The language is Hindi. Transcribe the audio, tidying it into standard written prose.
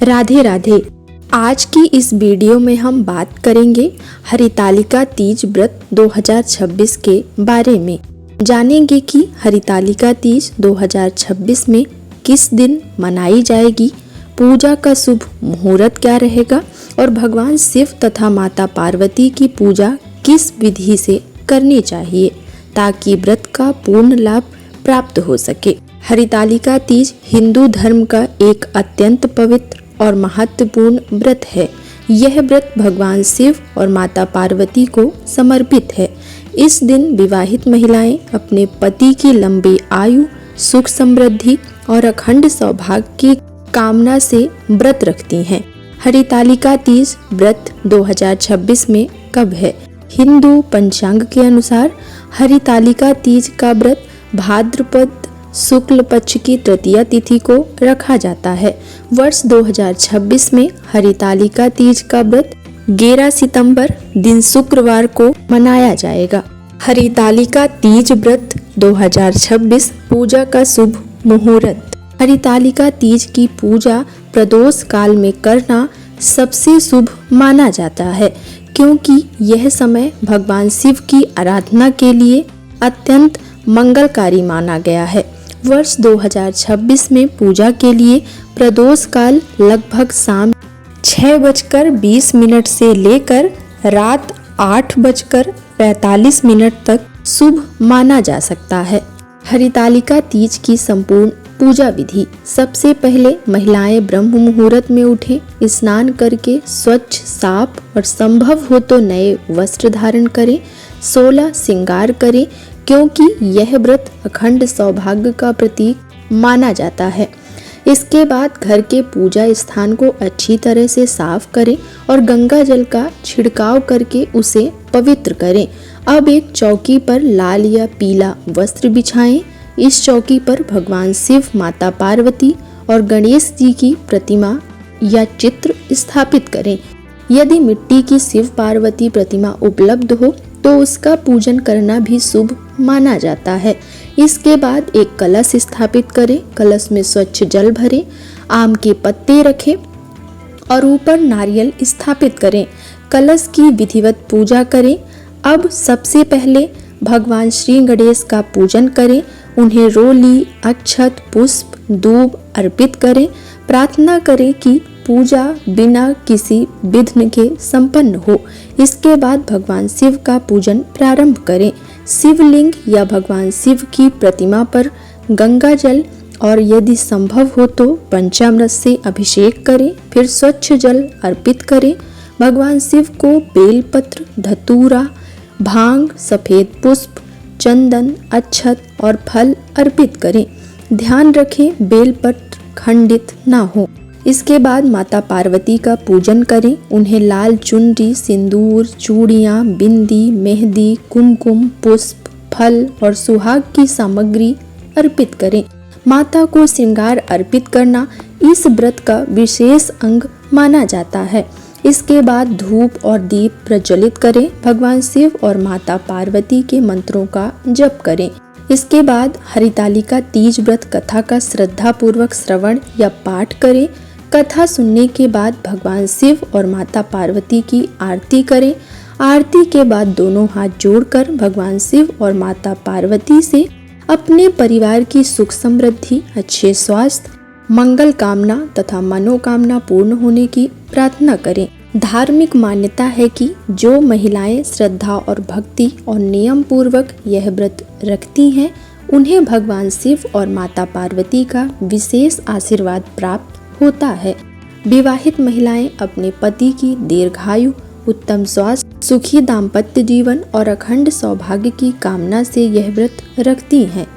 राधे राधे। आज की इस वीडियो में हम बात करेंगे हरितालिका तीज व्रत 2026 के बारे में। जानेंगे कि हरितालिका तीज 2026 में किस दिन मनाई जाएगी, पूजा का शुभ मुहूर्त क्या रहेगा और भगवान शिव तथा माता पार्वती की पूजा किस विधि से करनी चाहिए ताकि व्रत का पूर्ण लाभ प्राप्त हो सके। हरितालिका तीज हिंदू धर्म का एक अत्यंत पवित्र और महत्वपूर्ण व्रत है। यह व्रत भगवान शिव और माता पार्वती को समर्पित है। इस दिन विवाहित महिलाएं अपने पति की लंबी आयु, सुख समृद्धि और अखंड सौभाग्य की कामना से व्रत रखती हैं। हरितालिका तीज व्रत 2026 में कब है? हिंदू पंचांग के अनुसार हरितालिका तीज का व्रत भाद्रपद शुक्ल पक्ष की तृतीया तिथि को रखा जाता है। वर्ष 2026 में हरितालिका तीज का व्रत 11 सितंबर दिन शुक्रवार को मनाया जाएगा। हरितालिका तीज व्रत 2026 पूजा का शुभ मुहूर्त। हरितालिका तीज की पूजा प्रदोष काल में करना सबसे शुभ माना जाता है, क्योंकि यह समय भगवान शिव की आराधना के लिए अत्यंत मंगलकारी माना गया है। वर्ष 2026 में पूजा के लिए प्रदोष काल लगभग शाम 6:20 से लेकर रात 8:45 तक शुभ माना जा सकता है। हरितालिका तीज की संपूर्ण पूजा विधि। सबसे पहले महिलाएं ब्रह्म मुहूर्त में उठें, स्नान करके स्वच्छ, साफ और संभव हो तो नए वस्त्र धारण करें, 16 श्रृंगार करें, क्योंकि यह व्रत अखंड सौभाग्य का प्रतीक माना जाता है। इसके बाद घर के पूजा स्थान को अच्छी तरह से साफ करें और गंगा जल का छिड़काव करके उसे पवित्र करें। अब एक चौकी पर लाल या पीला वस्त्र बिछाएं। इस चौकी पर भगवान शिव, माता पार्वती और गणेश जी की प्रतिमा या चित्र स्थापित करें। यदि मिट्टी की शिव पार्वती प्रतिमा उपलब्ध हो तो उसका पूजन करना भी शुभ माना जाता है। इसके बाद एक कलश स्थापित करें। कलश में स्वच्छ जल भरें, आम के पत्ते रखें और ऊपर नारियल स्थापित करें। कलश की विधिवत पूजा करें। अब सबसे पहले भगवान श्री गणेश का पूजन करें। उन्हें रोली, अक्षत, पुष्प, दूब अर्पित करें। प्रार्थना करें कि पूजा बिना किसी विघ्न के संपन्न हो। इसके बाद भगवान शिव का पूजन प्रारंभ करें। शिवलिंग या भगवान शिव की प्रतिमा पर गंगा जल और यदि संभव हो तो पंचामृत से अभिषेक करें। फिर स्वच्छ जल अर्पित करें। भगवान शिव को बेलपत्र, धतूरा, भांग, सफेद पुष्प, चंदन, अक्षत और फल अर्पित करें। ध्यान रखें बेलपत्र खंडित ना हो। इसके बाद माता पार्वती का पूजन करें। उन्हें लाल चुनरी, सिंदूर, चूड़ियाँ, बिंदी, मेहंदी, कुमकुम, पुष्प, फल और सुहाग की सामग्री अर्पित करें। माता को श्रृंगार अर्पित करना इस व्रत का विशेष अंग माना जाता है। इसके बाद धूप और दीप प्रज्वलित करें। भगवान शिव और माता पार्वती के मंत्रों का जप करें। इसके बाद हरितालिका तीज व्रत कथा का श्रद्धा पूर्वक श्रवण या पाठ करें। कथा सुनने के बाद भगवान शिव और माता पार्वती की आरती करें। आरती के बाद दोनों हाथ जोड़कर भगवान शिव और माता पार्वती से अपने परिवार की सुख समृद्धि, अच्छे स्वास्थ्य, मंगल कामना तथा मनोकामना पूर्ण होने की प्रार्थना करें। धार्मिक मान्यता है कि जो महिलाएं श्रद्धा और भक्ति और नियम पूर्वक यह व्रत रखती हैं, उन्हें भगवान शिव और माता पार्वती का विशेष आशीर्वाद प्राप्त होता है। विवाहित महिलाएं अपने पति की दीर्घायु, उत्तम स्वास्थ्य, सुखी दाम्पत्य जीवन और अखंड सौभाग्य की कामना से यह व्रत रखती हैं।